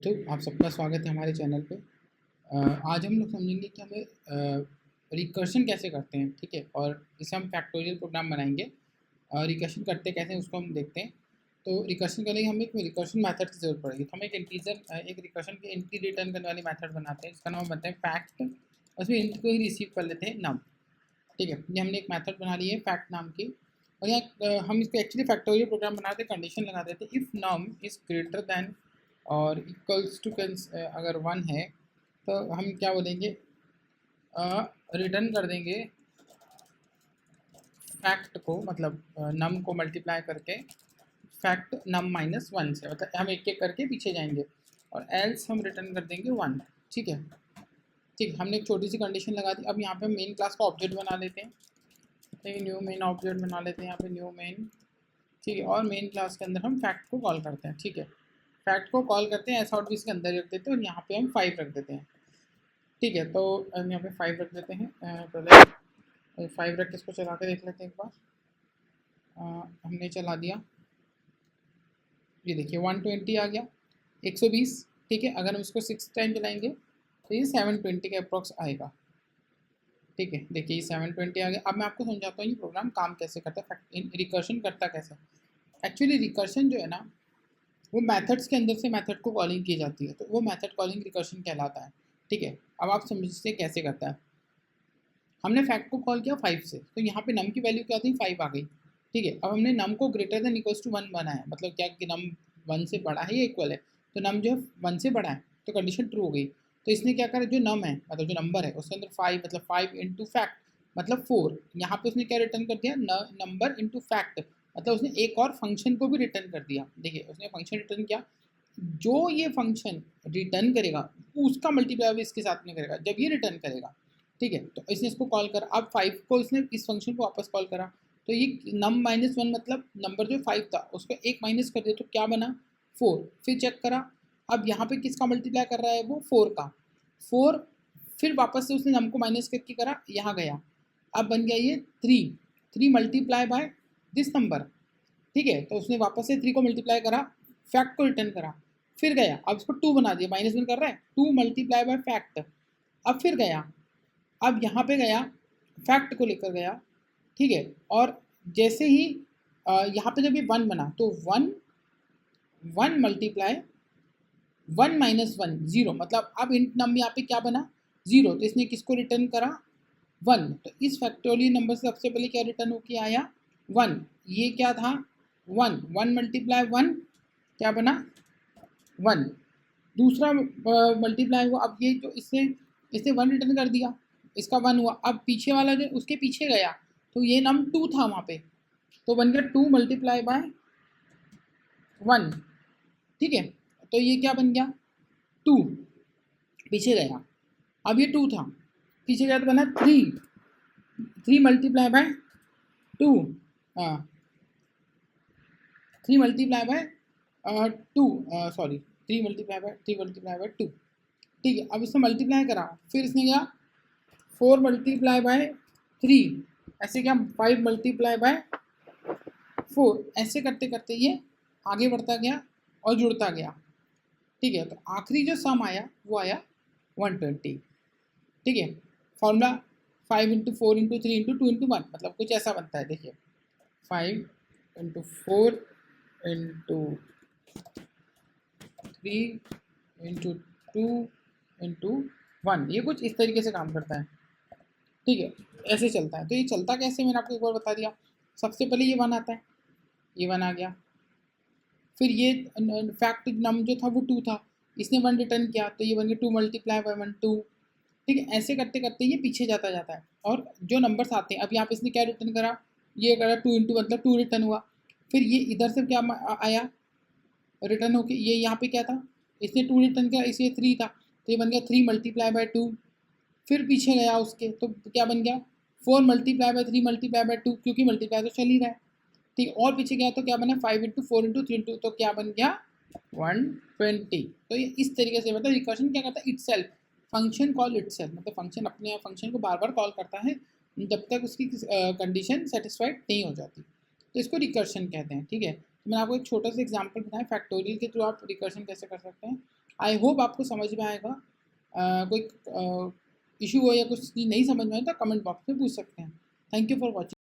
तो आप सबका स्वागत है हमारे चैनल पे। आज हम लोग समझेंगे कि हमें रिकर्शन कैसे करते हैं, ठीक है। और इसे हम फैक्टोरियल प्रोग्राम बनाएंगे और रिकर्शन करते कैसे हैं उसको हम देखते हैं। तो रिकर्शन के लिए हमें एक रिकर्शन मेथड की ज़रूरत पड़ेगी। तो हम एक इंटीजर एक रिकर्शन की एंट्री रिटर्न करने वाली मेथड बनाते हैं जिसका नाम बनता है फैक्ट। उसमें इंट को ही रिसीव कर लेते हैं नम, ठीक है। ये हमने एक मेथड बना ली है फैक्ट नाम की। और यहाँ हम इसको एक्चुअली फैक्टोरियल प्रोग्राम बनाते कंडीशन लगा देते if num is greater than और इक्वल्स टू अगर 1 है तो हम क्या बोलेंगे, रिटर्न कर देंगे फैक्ट को, मतलब नम को मल्टीप्लाई करके फैक्ट नम माइनस 1 से, मतलब हम एक एक करके पीछे जाएंगे और एल्स हम रिटर्न कर देंगे 1, ठीक है। ठीक, हमने एक छोटी सी कंडीशन लगा दी। अब यहाँ पे मेन क्लास का ऑब्जेक्ट बना लेते हैं, ठीक, न्यू मेन ऑब्जेक्ट बना लेते हैं यहाँ पे न्यू मेन, ठीक है। और मेन क्लास के अंदर हम फैक्ट को कॉल करते हैं, ठीक है। फैक्ट को कॉल करते हैं एस आउट भी इसके अंदर ही रख देते हैं और यहाँ पे हम 5 रख देते हैं, ठीक है। तो हम यहाँ पे 5 रख देते हैं। पहले 5 रख के इसको चला के देख लेते हैं एक बार। हमने चला दिया, ये देखिए 120 आ गया, 120, ठीक है। अगर हम इसको 6 टाइम चलाएंगे तो ये 720 के अप्रॉक्स आएगा, ठीक है। देखिए ये 720 आ गया। अब मैं आपको समझाता हूँ ये प्रोग्राम काम कैसे करता है, रिकर्शन करता कैसे। एक्चुअली रिकर्शन जो है ना, वो मेथड्स के अंदर से मेथड को कॉलिंग की जाती है, तो वो मेथड कॉलिंग रिकर्शन कहलाता है, ठीक है। अब आप समझते हैं कैसे करता है। हमने फैक्ट को कॉल किया 5 से, तो यहाँ पे नम की वैल्यू क्या थी, 5 आ गई, ठीक है। अब हमने नम को ग्रेटर देन इक्वल्स टू 1 बनाया, मतलब क्या कि नम 1 से बड़ा है या इक्वल है, तो नम जो है 1 से बड़ा है तो कंडीशन ट्रू हो गई। तो इसने क्या करा, जो नम है मतलब जो नंबर है उसके अंदर 5, मतलब 5 इंटू फैक्ट मतलब 4, यहाँ पे उसने क्या रिटर्न कर दिया, नंबर इंटू फैक्ट, मतलब उसने एक और फंक्शन को भी रिटर्न कर दिया। देखिए उसने फंक्शन रिटर्न किया, जो ये फंक्शन रिटर्न करेगा उसका मल्टीप्लाई भी इसके साथ में करेगा जब ये रिटर्न करेगा, ठीक है। तो इसने इसको कॉल करा, अब 5 को इसने इस फंक्शन को वापस कॉल करा, तो ये नम माइनस 1 मतलब नंबर जो 5 था उसको एक माइनस कर दिया तो क्या बना 4, फिर चेक करा। अब यहाँ पे किसका मल्टीप्लाई कर रहा है, वो 4 का, 4, फिर वापस से उसने नम को माइनस करके करा, यहाँ गया, अब बन गया ये 3, 3 मल्टीप्लाई बाय दिस नंबर, ठीक है। तो उसने वापस से 3 को मल्टीप्लाई करा, फैक्ट को रिटर्न करा, फिर गया, अब इसको 2 बना दिया, माइनस 1 कर रहा है, 2 मल्टीप्लाई बाय फैक्ट, अब फिर गया, अब यहाँ पे गया फैक्ट को लेकर गया, ठीक है। और जैसे ही यहाँ पे जब ये 1 बना तो 1, 1 मल्टीप्लाई 1 माइनस 1 0, मतलब अब इंट नंबर यहाँ पे क्या बना 0, तो इसने किसको रिटर्न करा 1, तो इस फैक्टोरियल नंबर से सबसे पहले क्या रिटर्न होके आया 1, ये क्या था 1, 1 मल्टीप्लाई 1 क्या बना 1, दूसरा मल्टीप्लाई हुआ, अब ये जो इससे इसने 1 रिटर्न कर दिया, इसका 1 हुआ, अब पीछे वाला जो उसके पीछे गया तो ये नम 2 था वहाँ पे, तो बन गया 2 मल्टीप्लाई बाय 1, ठीक है। तो ये क्या बन गया 2, पीछे गया, अब ये 2 था, पीछे गया तो बना 3, 3 मल्टीप्लाई बाय 2, हाँ 3 multiply by 2, sorry 3 multiply by 2, ठीक है। अब इसने मल्टीप्लाई करा, फिर इसने क्या 4 मल्टीप्लाई बाय 3, ऐसे क्या 5 मल्टीप्लाई बाय 4, ऐसे करते करते ये आगे बढ़ता गया और जुड़ता गया, ठीक है। तो आखिरी जो सम आया वो आया 120, ठीक है। Formula 5 into 4 into 3 into 2 into 1, मतलब कुछ ऐसा बनता है, देखिए 5 इंटू 4 इंटू 3 इंटू 2 इंटू 1, ये कुछ इस तरीके से काम करता है, ठीक है। ऐसे चलता है। तो ये चलता कैसे मैंने आपको एक बार बता दिया। सबसे पहले ये 1 आता है, ये 1 आ गया, फिर ये फैक्ट नम जो था वो 2 था, इसने 1 रिटर्न किया तो ये बन गया 2 मल्टीप्लाई बाय 1 2, ठीक है। ऐसे करते करते ये पीछे जाता जाता है और जो नंबर्स आते हैं, अब यहाँ पे इसने क्या रिटर्न करा, ये करा 2 इंटू मतलब 2 रिटर्न हुआ, फिर ये इधर से क्या आया रिटर्न होके, ये यहाँ पे क्या था, इसने 2 रिटर्न किया, इसे 3 था तो ये बन गया 3 मल्टीप्लाई बाय 2, फिर पीछे गया उसके तो क्या बन गया 4 मल्टीप्लाई बाय 3 मल्टीप्लाई बाय 2, क्योंकि मल्टीप्लाई तो चल ही रहा है, ठीक। और पीछे गया तो क्या बना 5 इंटू 4 इंटू 3 इंटू, तो क्या बन गया 120। तो ये इस तरीके से, मतलब रिकर्शन क्या करता है, इटसेल्फ फंक्शन कॉल इटसेल्फ, मतलब फंक्शन अपने फंक्शन को बार बार कॉल करता है जब तक उसकी कंडीशन सेटिस्फाइड नहीं हो जाती, तो इसको रिकर्शन कहते हैं, ठीक है। तो मैंने आपको एक छोटा सा एग्जांपल बताया फैक्टोरियल के थ्रू आप रिकर्शन कैसे कर सकते हैं। आई होप आपको समझ में आएगा। कोई इशू हो या कुछ चीज़ नहीं समझ में आए तो कमेंट बॉक्स में पूछ सकते हैं। Thank you for watching.